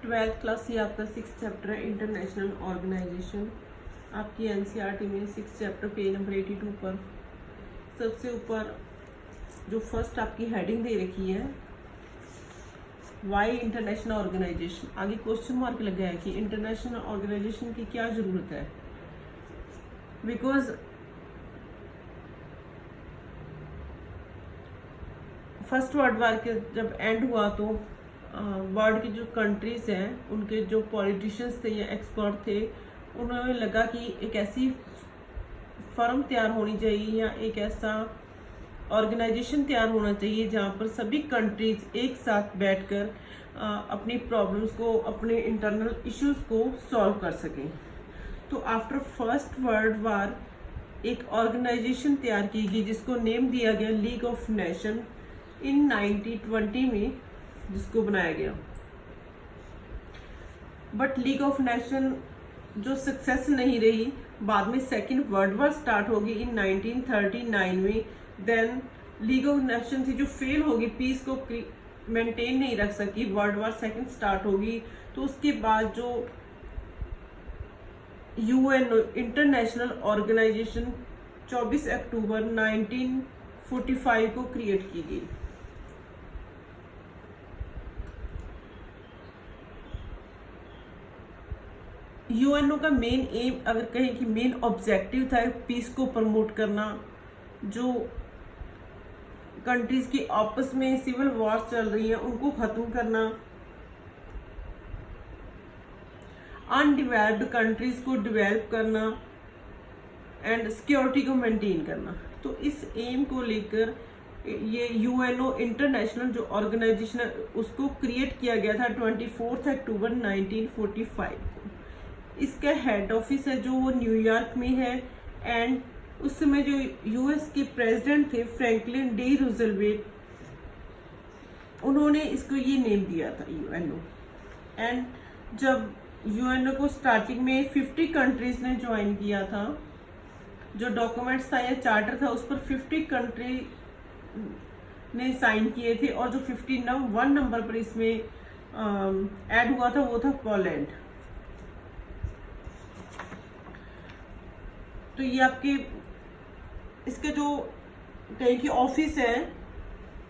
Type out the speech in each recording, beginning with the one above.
Twelfth class ये आपका 6th chapter है इंटरनेशनल ऑर्गेनाइजेशन। आपकी एनसीईआरटी में 6th चैप्टर पेज नंबर 82 पर सबसे ऊपर जो फर्स्ट आपकी हेडिंग दे रखी है वाई इंटरनेशनल ऑर्गेनाइजेशन, आगे क्वेश्चन मार्क लगा है कि इंटरनेशनल ऑर्गेनाइजेशन की क्या जरूरत है। बिकॉज फर्स्ट वर्ल्ड वार के जब एंड हुआ तो वर्ल्ड की जो कंट्रीज हैं उनके जो पॉलिटिशियंस थे या एक्सपर्ट थे उन्हें लगा कि एक ऐसी फर्म तैयार होनी चाहिए या एक ऐसा ऑर्गेनाइजेशन तैयार होना चाहिए जहाँ पर सभी कंट्रीज एक साथ बैठकर अपनी प्रॉब्लम्स को, अपने इंटरनल इश्यूज को सॉल्व कर सकें। तो आफ्टर फर्स्ट वर्ल्ड वार एक ऑर्गेनाइजेशन तैयार की गई जिसको नेम दिया गया लीग ऑफ नेशन इन 1920 में, जिसको बनाया गया। बट लीग ऑफ नेशन जो सक्सेस नहीं रही, बाद में सेकेंड वर्ल्ड वॉर स्टार्ट होगी इन 1939 में। देन लीग ऑफ नेशन थी जो फेल होगी, पीस को मेंटेन नहीं रख सकी, वर्ल्ड वॉर सेकेंड स्टार्ट होगी। तो उसके बाद जो यूएनओ इंटरनेशनल ऑर्गेनाइजेशन 24 अक्टूबर 1945 को क्रिएट की गई। यूएनओ का मेन एम, अगर कहें कि मेन ऑब्जेक्टिव था, पीस को प्रमोट करना, जो कंट्रीज की आपस में सिविल वॉर चल रही है उनको खत्म करना, अनडिवेल्प्ड कंट्रीज को डेवलप करना एंड सिक्योरिटी को मेंटेन करना। तो इस एम को लेकर ये यूएनओ इंटरनेशनल जो ऑर्गेनाइजेशन है उसको क्रिएट किया गया था 24 अक्टूबर 1945 को। इसका हेड ऑफिस है जो वो न्यूयॉर्क में है। एंड उस समय जो यूएस के प्रेसिडेंट थे फ्रैंकलिन डी रूजवेल्ट, उन्होंने इसको ये नेम दिया था यूएनओ। एंड जब यूएनओ को स्टार्टिंग में 50 कंट्रीज ने ज्वाइन किया था, जो डॉक्यूमेंट्स था या चार्टर था उस पर 50 कंट्री ने साइन किए थे, और जो 51 नंबर पर इसमें ऐड हुआ था वो था पोलैंड। तो ये आपके इसका जो कहीं की ऑफिस है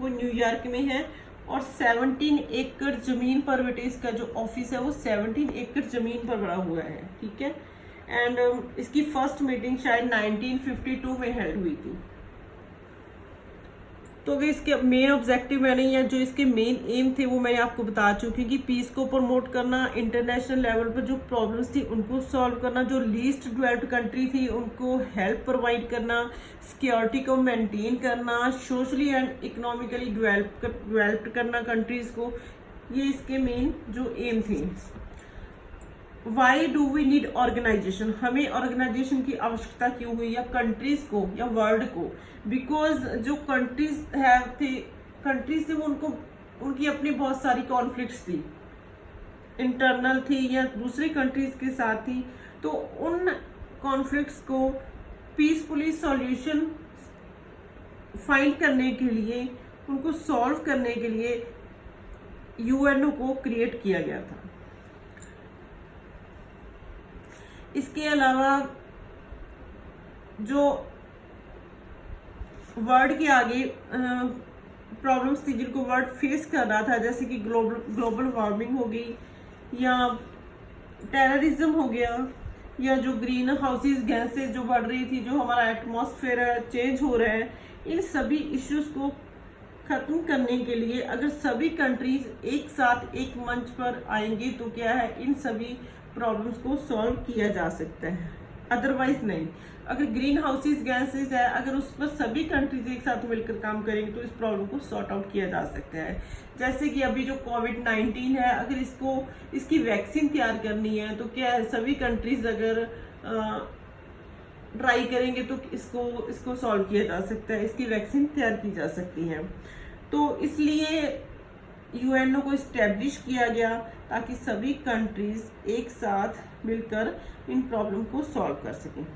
वो न्यूयॉर्क में है, और 17 एकड़ जमीन पर बेटे इसका जो ऑफिस है वो 17 एकड़ जमीन पर बना हुआ है, ठीक है। एंड इसकी फर्स्ट मीटिंग शायद 1952 में हेल्ड हुई थी। तो अगर इसके मेन ऑब्जेक्टिव मैंने या जो इसके मेन एम थे वो मैंने आपको बता चुकी कि पीस को प्रमोट करना, इंटरनेशनल लेवल पर जो प्रॉब्लम्स थी उनको सॉल्व करना, जो लीस्ट डेवलप्ड कंट्री थी उनको हेल्प प्रोवाइड करना, सिक्योरिटी को मेंटेन करना, सोशली एंड इकोनॉमिकली डेवलप्ड करना कंट्रीज को। ये इसके मेन जो एम थे। Why do we need organisation, हमें ऑर्गेनाइजेशन की आवश्यकता क्यों हुई, या कंट्रीज को या वर्ल्ड को। बिकॉज जो कंट्रीज थे वो उनकी अपनी बहुत सारी कॉन्फ्लिक्ट्स थी, इंटरनल थी या दूसरी कंट्रीज के साथ थी। तो उन कॉन्फ्लिक्ट्स को पीसफुली सॉल्यूशन फाइंड करने के लिए, उनको सॉल्व करने के लिए यूएनओ को क्रिएट किया गया था। इसके अलावा जो वर्ल्ड के आगे प्रॉब्लम्स थी जिनको वर्ल्ड फेस कर रहा था, जैसे कि ग्लोबल वार्मिंग हो गई, या टेररिज्म हो गया, या जो ग्रीन हाउसेज गैसेज जो बढ़ रही थी, जो हमारा एटमॉस्फेयर है चेंज हो रहा है, इन सभी इश्यूज को खत्म करने के लिए अगर सभी कंट्रीज एक साथ एक मंच पर आएंगे तो क्या है, इन सभी प्रॉब्लम्स को सॉल्व किया जा सकता है। अदरवाइज नहीं। अगर ग्रीन हाउसेज गैसेज है, अगर उस पर सभी कंट्रीज एक साथ मिलकर काम करेंगे तो इस प्रॉब्लम को सॉर्ट आउट किया जा सकता है। जैसे कि अभी जो कोविड-19 है, अगर इसकी वैक्सीन तैयार करनी है तो क्या है, सभी कंट्रीज अगर ट्राई करेंगे तो इसको सॉल्व किया जा सकता है, इसकी वैक्सीन तैयार की जा सकती है। तो इसलिए यूएनओ को इस्टेब्लिश किया गया ताकि सभी कंट्रीज एक साथ मिलकर इन प्रॉब्लम को सॉल्व कर सकें।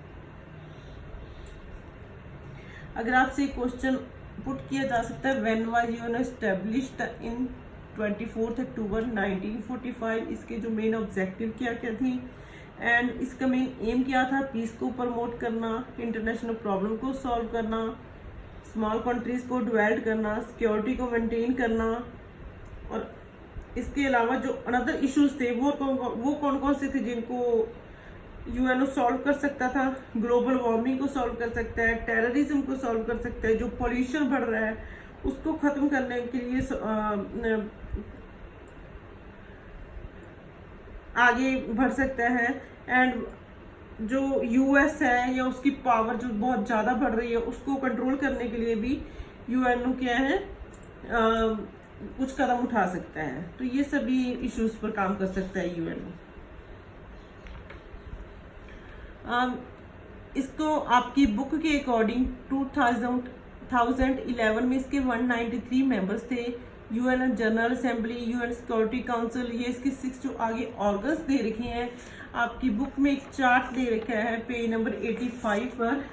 अगर आपसे क्वेश्चन पुट किया जा सकता है, when was UNO established in 24 अक्टूबर 1945। इसके जो मेन ऑब्जेक्टिव क्या क्या थी एंड इसका मेन एम क्या था, पीस को प्रमोट करना, इंटरनेशनल प्रॉब्लम को सॉल्व करना, स्मॉल कंट्रीज को डिवेल्प करना, सिक्योरिटी को मेंटेन करना। और इसके अलावा जो अनदर इश्यूज थे वो कौन कौन से थे जिनको यूएनओ सॉल्व कर सकता था। ग्लोबल वार्मिंग को सॉल्व कर सकता है, टेररिज्म को सॉल्व कर सकता है, जो पॉल्यूशन बढ़ रहा है उसको खत्म करने के लिए आगे बढ़ सकता है। एंड जो यूएस है या उसकी पावर जो बहुत ज़्यादा बढ़ रही है उसको कंट्रोल करने के लिए भी यूएनओ क्या है कुछ कदम उठा सकता है। तो ये सभी इश्यूज पर काम कर सकता है यूएनओ। इसको आपकी बुक के अकॉर्डिंग 2011 में इसके 193 मेंबर्स थे। UN general assembly, UN security council, ये इसके 6 जो आगे ऑर्गन्स दे रखे हैं। आपकी बुक में एक चार्ट दे रखा है पेज नंबर 85 पर,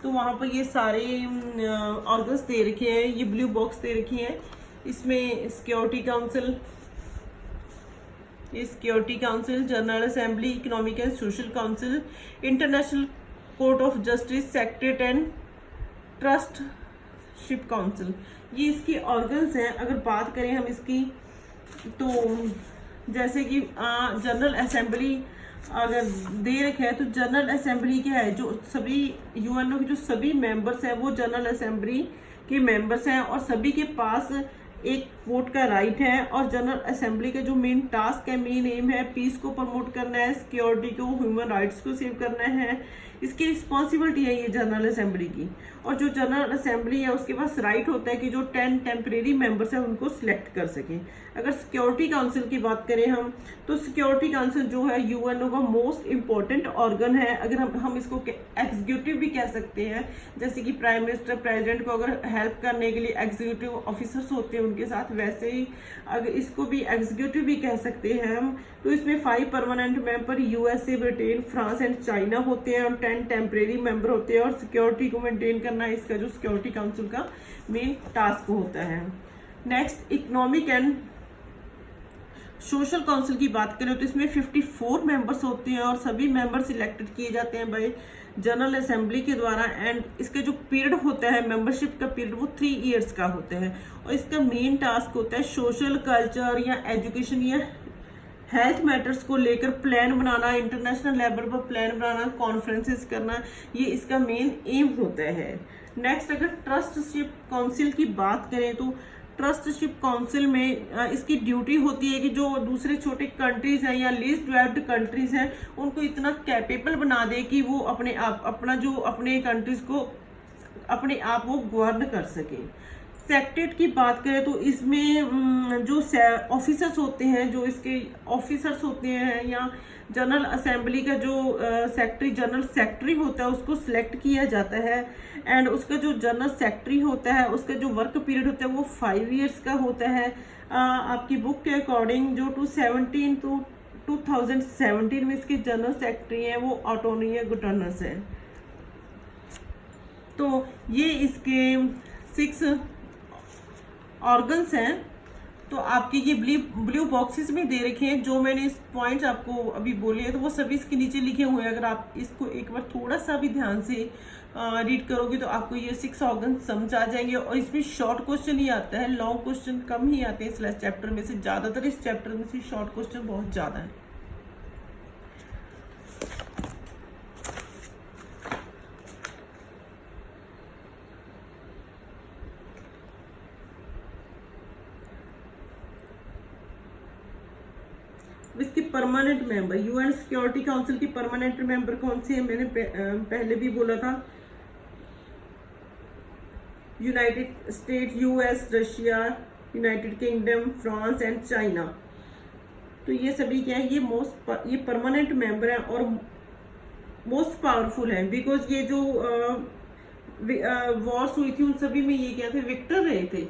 तो वहाँ पर ये सारे ऑर्गन्स दे रखे हैं, ये ब्लू बॉक्स दे रखे हैं। इसमें security council, general assembly, economic and social council, international court of justice, secretariat and ट्रस्टशिप council, ये इसकी ऑर्गन्स हैं। अगर बात करें हम इसकी तो जैसे कि जनरल असेंबली अगर दे रखे है तो जनरल असेंबली क्या है, जो सभी यूएनओ के जो सभी मेंबर्स हैं वो जनरल असेंबली के मेंबर्स हैं और सभी के पास एक वोट का राइट है। और जनरल असेंबली का जो मेन टास्क है, मेन एम है, पीस को प्रमोट करना है, सिक्योरिटी को, ह्यूमन राइट्स को सेव करना है। इसकी रिस्पॉन्सिबिलिटी है ये जनरल असेंबली की। और जो जनरल असेंबली है उसके पास राइट होता है कि जो 10 टेम्परेरी मेंबर्स हैं उनको सिलेक्ट कर सकें। अगर सिक्योरिटी काउंसिल की बात करें हम तो सिक्योरिटी काउंसिल जो है यूएनओ का मोस्ट इम्पोर्टेंट ऑर्गन है। अगर हम इसको एग्जीक्यूटिव भी कह सकते हैं, जैसे कि प्राइम मिनिस्टर, प्रेसिडेंट को अगर हेल्प करने के लिए एग्जीक्यूटिव ऑफिसर्स होते हैं उनके साथ, वैसे ही अगर इसको भी एग्जीक्यूटिव भी कह सकते हैं हम। तो इसमें 5 permanent member USA, Britain, France and China होते हैं और 10 टेम्परेरी मेंबर होते हैं। और सिक्योरिटी को मेंटेन करना इसका जो सिक्योरिटी काउंसिल का मेन टास्क होता है। Next, economic and social council की बात करें तो इसमें 54 मेंबर्स होते हैं और सभी मेंबर्स इलेक्टेड किए जाते हैं बाय जनरल असेंबली के द्वारा। एंड इसका जो पीरियड होता है, मेंबरशिप का पीरियड, वो 3 इयर्स का होता है। और इसका मेन टास्क होता है सोशल, कल्चर या एजुकेशन या हेल्थ मैटर्स को लेकर प्लान बनाना, इंटरनेशनल लेवल पर प्लान बनाना, कॉन्फ्रेंसेस करना, ये इसका मेन एम होता है। नेक्स्ट, अगर ट्रस्टशिप काउंसिल की बात करें तो ट्रस्टशिप काउंसिल में इसकी ड्यूटी होती है कि जो दूसरे छोटे कंट्रीज हैं या लीस्ट डेवलप्ड कंट्रीज हैं उनको इतना कैपेबल बना दे कि वो अपने कंट्रीज को अपने आप वो गवर्न कर सके। सेक्रेटरीट की बात करें तो इसमें जो ऑफिसर्स होते हैं, जो इसके ऑफिसर्स होते हैं या जनरल असेंबली का जो जनरल सेक्रेटरी होता है उसको सिलेक्ट किया जाता है। एंड उसका जो जनरल सेक्रेटरी होता है उसका जो वर्क पीरियड होता है वो 5 इयर्स का होता है। आपकी बुक के अकॉर्डिंग जो 2017 में इसके जनरल सेक्रेटरी हैं वो एंटोनियो गुटेरेस है। तो ये इसके 6 ऑर्गन्स हैं। तो आपके ये ब्लू बॉक्सेस में दे रखे हैं, जो मैंने इस पॉइंट्स आपको अभी बोले हैं तो वो सभी इसके नीचे लिखे हुए हैं। अगर आप इसको एक बार थोड़ा सा भी ध्यान से रीड करोगे तो आपको ये 6 ऑर्गन्स समझ आ जाएंगे। और इसमें शॉर्ट क्वेश्चन ही आता है, लॉन्ग क्वेश्चन कम ही आते हैं इस चैप्टर में से। ज़्यादातर इस चैप्टर में से शॉर्ट क्वेश्चन बहुत ज़्यादा है। इसके permanent member, UN security council की परमानेंट मेंबर कौन से हैं, मैंने पहले भी बोला था, United state, US, Russia, United kingdom, France and China. तो ये सभी क्या है, ये परमानेंट मेंबर हैं और मोस्ट पावरफुल हैं। बिकॉज ये जो वॉर्स हुई थी उन सभी में ये क्या थे, विक्टर रहे थे।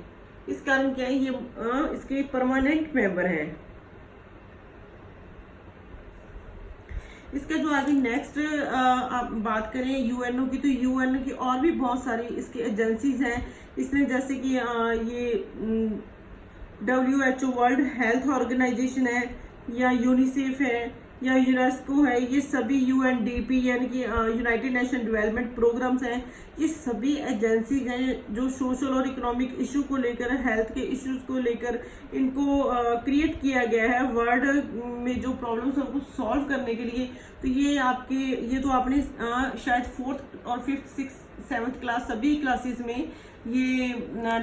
इस कारण क्या है, ये इसके परमानेंट मेंबर हैं। इसका जो आगे नेक्स्ट आप बात करें यूएनओ की, तो यूएनओ की और भी बहुत सारी इसकी एजेंसीज हैं। इसमें जैसे कि ये WHO वर्ल्ड हेल्थ ऑर्गेनाइजेशन है, या यूनिसेफ है, या यूनेस्को है, ये सभी UNDP यानी कि यूनाइटेड नेशन डेवलपमेंट प्रोग्राम्स हैं, ये सभी एजेंसीज हैं जो सोशल और इकोनॉमिक इशू को लेकर, हेल्थ के इश्यूज को लेकर इनको क्रिएट किया गया है वर्ल्ड में जो प्रॉब्लम्स हैं उनको सॉल्व करने के लिए। तो ये तो आपने शायद 4th और 5th 6th 7th क्लास सभी क्लासेस में ये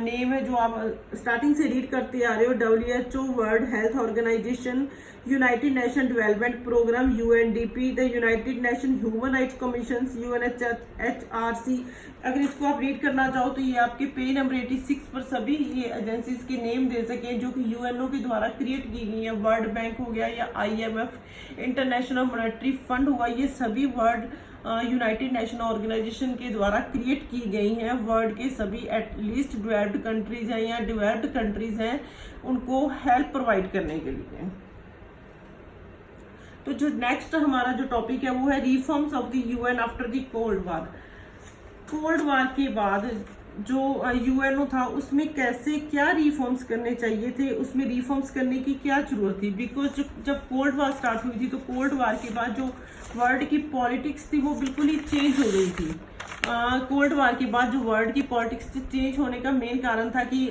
नेम है जो आप स्टार्टिंग से रीड करते आ रहे हो। WHO World Health Organization, United Nation Development Programme UNDP, the United Nation Human Rights Commission UNHRC। अगर इसको आप रीड करना चाहो तो ये आपके पेज नंबर 86 पर सभी ये एजेंसीज के नेम दे सके जो कि UNO के द्वारा क्रिएट की गई है। वर्ल्ड बैंक हो गया, या IMF, इंटरनेशनल मॉनेटरी फंड हुआ, ये सभी वर्ल्ड यूनाइटेड नेशन ऑर्गेनाइजेशन के द्वारा क्रिएट की गई हैं। वर्ल्ड के सभी एटलीस्ट डेवलप्ड कंट्रीज हैं या डेवलप्ड कंट्रीज हैं उनको हेल्प प्रोवाइड करने के लिए। तो जो नेक्स्ट हमारा जो टॉपिक है वो है reforms of the UN after the cold war. Cold war के बाद जो UNO था उसमें कैसे क्या रिफॉर्म्स करने चाहिए थे, उसमें रिफॉर्म्स करने की क्या जरूरत थी। बिकॉज जब कोल्ड वार स्टार्ट हुई थी तो कोल्ड वार के बाद जो वर्ल्ड की पॉलिटिक्स थी वो बिल्कुल ही चेंज हो गई थी। कोल्ड वार के बाद जो वर्ल्ड की पॉलिटिक्स चेंज होने का मेन कारण था कि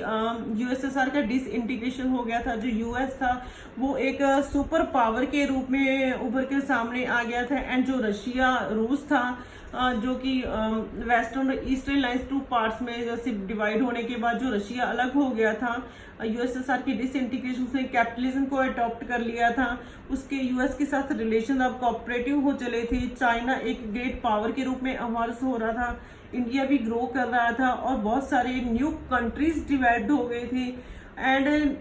USSR का डिसइंटीग्रेशन हो गया था। जो US था वो एक सुपर पावर के रूप में उभर के सामने आ गया था, एंड जो रशिया रूस था जो कि वेस्टर्न और ईस्टर्न लाइन्स 2 पार्ट्स में जैसे डिवाइड होने के बाद जो रशिया अलग हो गया था, USSR की डिसइंटीग्रेशन से कैपिटलिज्म को अडॉप्ट कर लिया था, उसके US के साथ रिलेशन अब कोऑपरेटिव हो चले थे। चाइना एक ग्रेट पावर के रूप में इमर्ज हो रहा था, इंडिया भी ग्रो कर रहा था और बहुत सारे न्यू कंट्रीज डिवाइड हो गए थे, एंड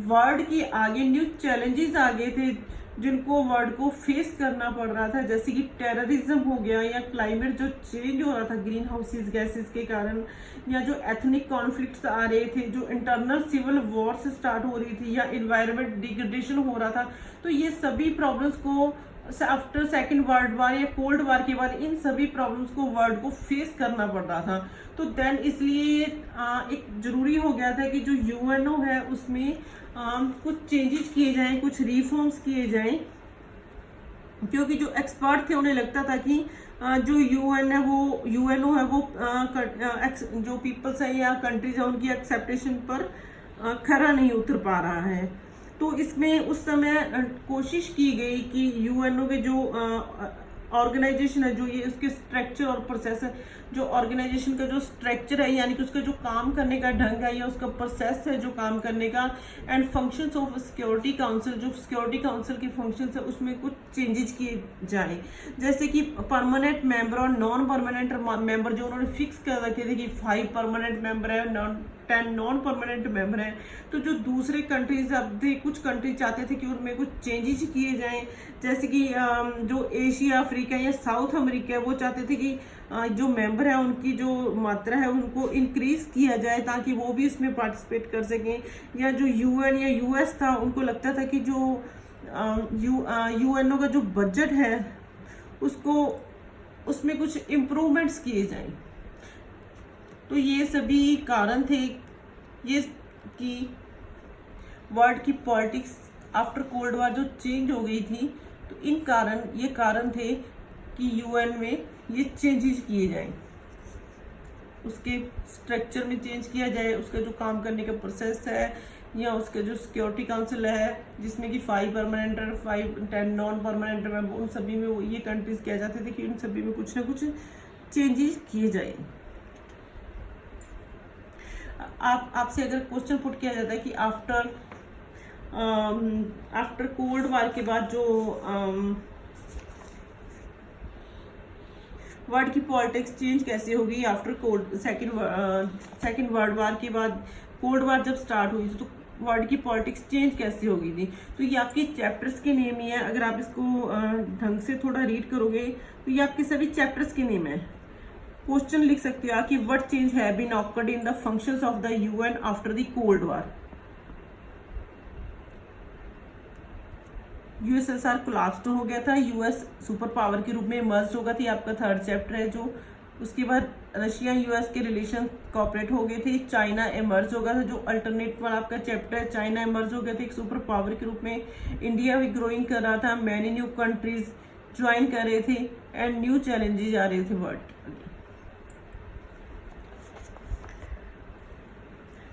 वर्ल्ड के आगे न्यू चैलेंजेस आ गए थे जिनको वर्ल्ड को फेस करना पड़ रहा था, जैसे कि टेररिज्म हो गया, या क्लाइमेट जो चेंज हो रहा था ग्रीन हाउसेज गैसेस के कारण, या जो एथनिक कॉन्फ्लिक्ट्स आ रहे थे, जो इंटरनल सिविल वॉर्स स्टार्ट हो रही थी, या इन्वायरमेंट डिग्रेडेशन हो रहा था। तो ये सभी प्रॉब्लम्स को आफ्टर सेकेंड वर्ल्ड वार या कोल्ड वार के बाद इन सभी प्रॉब्लम्स को वर्ल्ड को फेस करना पड़ रहा था। तो देन इसलिए एक जरूरी हो गया था कि जो UNO है उसमें कुछ चेंजेस किए जाएं, कुछ रिफॉर्म्स किए जाएं, क्योंकि जो एक्सपर्ट थे उन्हें लगता था कि जो UNO है वो जो पीपल्स है या कंट्रीज है उनकी एक्सेप्टेशन पर खरा नहीं उतर पा रहा है। तो इसमें उस समय कोशिश की गई कि UNO के जो ऑर्गेनाइजेशन है, जो ये उसके स्ट्रक्चर और प्रोसेस है, जो ऑर्गेनाइजेशन का जो स्ट्रक्चर है यानी कि उसका जो काम करने का ढंग है या उसका प्रोसेस है जो काम करने का, and functions of security council, जो सिक्योरिटी काउंसिल के फंक्शंस है उसमें कुछ चेंजेस किए जाए, जैसे कि परमानेंट मेंबर और नॉन परमानेंट मेंबर जो उन्होंने फिक्स कर रखे थे कि 5 परमानेंट मेंबर है, 10 नॉन परमानेंट मेंबर हैं। तो जो दूसरे कंट्रीज अब थे, कुछ कंट्रीज चाहते थे कि उनमें कुछ चेंजेस किए जाएं, जैसे कि जो एशिया, अफ्रीका या साउथ अमेरिका है वो चाहते थे कि जो मेंबर है उनकी जो मात्रा है उनको इंक्रीज किया जाए ताकि वो भी इसमें पार्टिसिपेट कर सकें, या जो UN या US था उनको लगता था कि जो UNO का जो बजट है उसको उसमें कुछ इम्प्रूवमेंट्स किए जाएं। तो ये सभी कारण थे ये कि वर्ल्ड की पॉलिटिक्स आफ्टर कोल्ड वार जो चेंज हो गई थी, तो ये कारण थे कि UN में ये चेंजेस किए जाएं, उसके स्ट्रक्चर में चेंज किया जाए, उसका जो काम करने का प्रोसेस है, या उसका जो सिक्योरिटी काउंसिल है जिसमें कि 5 परमानेंट और 10 नॉन परमानेंट में, उन सभी में ये कंट्रीज किया जाते थे कि उन सभी में कुछ ना कुछ चेंजेस किए जाए। आपसे अगर क्वेश्चन पुट किया जाता है कि आफ्टर कोल्ड वार के बाद जो वर्ल्ड की पॉलिटिक्स चेंज कैसे होगी आफ्टर सेकेंड वर्ल्ड वार के बाद, कोल्ड वार जब स्टार्ट हुई थी तो वर्ल्ड की पॉलिटिक्स चेंज कैसे होगी थी, तो ये आपके चैप्टर्स के नेम ही है। अगर आप इसको ढंग से थोड़ा रीड करोगे तो ये आपके सभी चैप्टर्स के नेम है। क्वेश्चन लिख सकते हो कि what change have been occurred in the functions of the UN after the cold war. USSR collapse हो गया था, US सुपर पावर के रूप में इमर्ज होगा था, आपका 3rd चैप्टर है जो उसके बाद रशिया यूएस के रिलेशन कॉपरेट हो गए थे, चाइना एमर्ज हो गया था, जो अल्टरनेट वाला आपका चैप्टर है, चाइना एमर्ज हो गया था एक सुपर पावर के रूप में, इंडिया भी ग्रोइंग कर रहा था, मैनी न्यू कंट्रीज ज्वाइन कर रहे थे एंड न्यू चैलेंजेस आ रहे थे वर्ल्ड।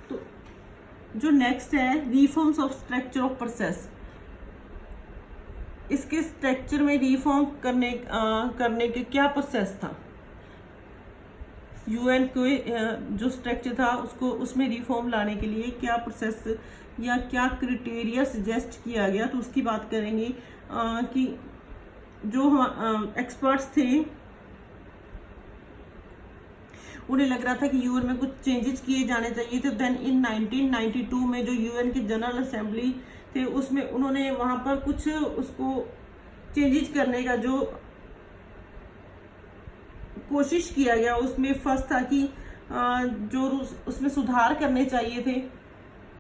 तो जो नेक्स्ट है reforms of structure of process, इसके स्ट्रक्चर में रिफॉर्म करने के क्या प्रोसेस था, यूएन के जो स्ट्रक्चर था उसको उसमें रिफॉर्म लाने के लिए क्या प्रोसेस या क्या क्राइटेरिया सजेस्ट किया गया, तो उसकी बात करेंगे कि जो एक्सपर्ट्स थे उन्हें लग रहा था कि यूएन में कुछ चेंजेस किए जाने चाहिए थे। देन इन 1992 में जो यूएन की जनरल असेंबली थे उसमें उन्होंने वहां पर कुछ उसको चेंजेस करने का जो कोशिश किया गया, उसमें फर्स्ट था कि जो उसमें सुधार करने चाहिए थे